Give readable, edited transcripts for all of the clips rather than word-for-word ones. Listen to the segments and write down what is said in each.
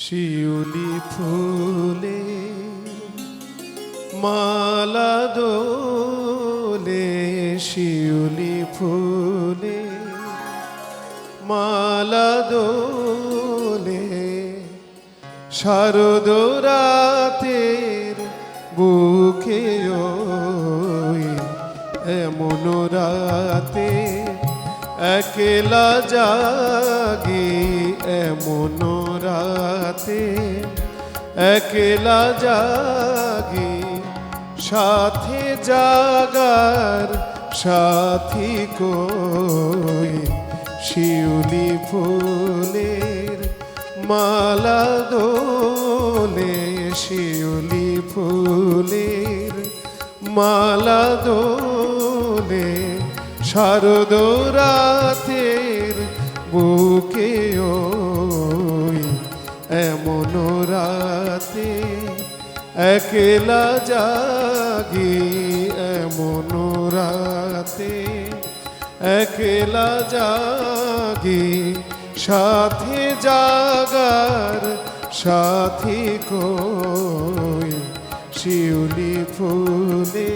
শিউলি ফুলে মালা দোলে, শিউলি ফুলে মালা দোলে, শারদ রাতের বুকে ওই এমন রাতে একলা জাগি, এমন রাতে একলা জাগি, সাথে জাগার সাথী কই, শিউলি ফুলের মালা দোলে, শিউলি ফুলের মালা দোলে, শারদ রাতের বুকে ওই এমন রাতে একলা জাগি, এমন রাতে একলা জাগি, সাথে জাগার সাথী কই, শিউলি ফুলে।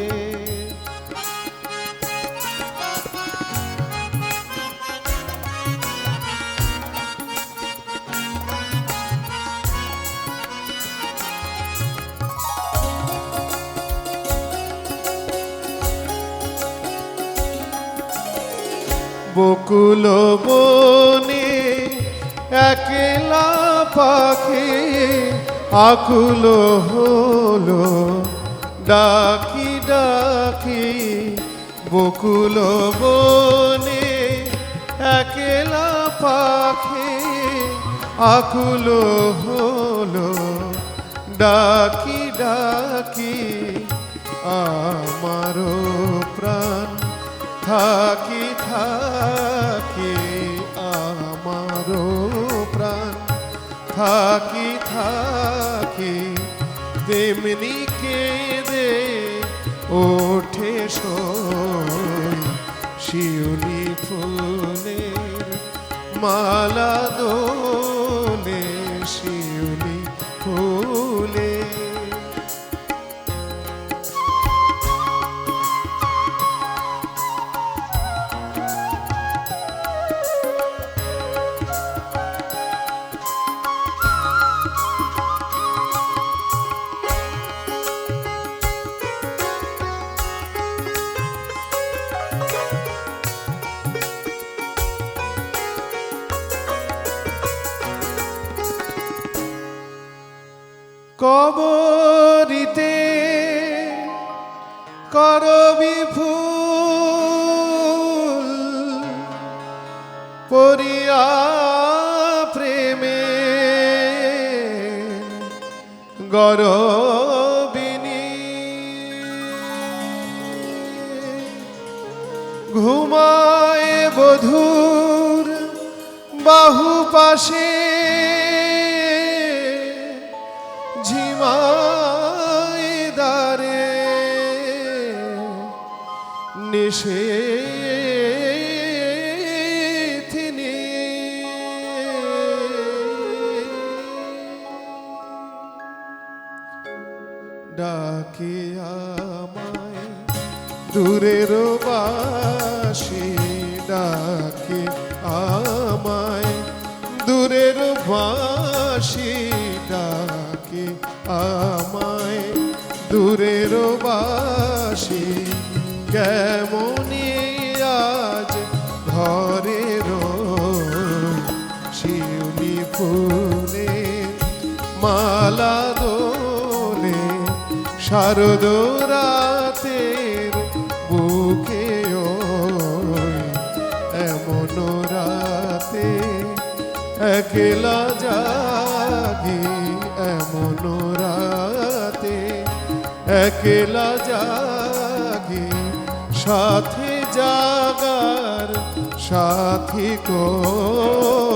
বকুল বনে একলা পাখি আকুল হলো ডাকি ডাকি, বকুল বনে একলা পাখি আকুল হলো ডাকি ডাকি, আমারো প্রাণ থাকি থাকি, আমারো প্রাণ থাকি থাকি, তেমনি কেঁদে ওঠে সই, শিউলি ফুলের মালা দোলে, শিউলি ফুলে। কবরিতে করবি ফুল পরিয়া প্রেমে গরবিনী, ঘুমায় বধূর বাহু পাশে, ঝিমায় দারে নিষেধিনী, ডাকে আমায় দূরের বাসি, ডাকে আমায় দূরের বাসি, ডাকে আমায় দূরের বাসি, কেমনি আজ ঘরে রই, শিউলি ফুলে মালা দোলে, শারদ রাতের বুকে ওই এমন রাতে একলা জাগি, এমন রাতে একলা জাগি, সাথে জাগার সাথী কই।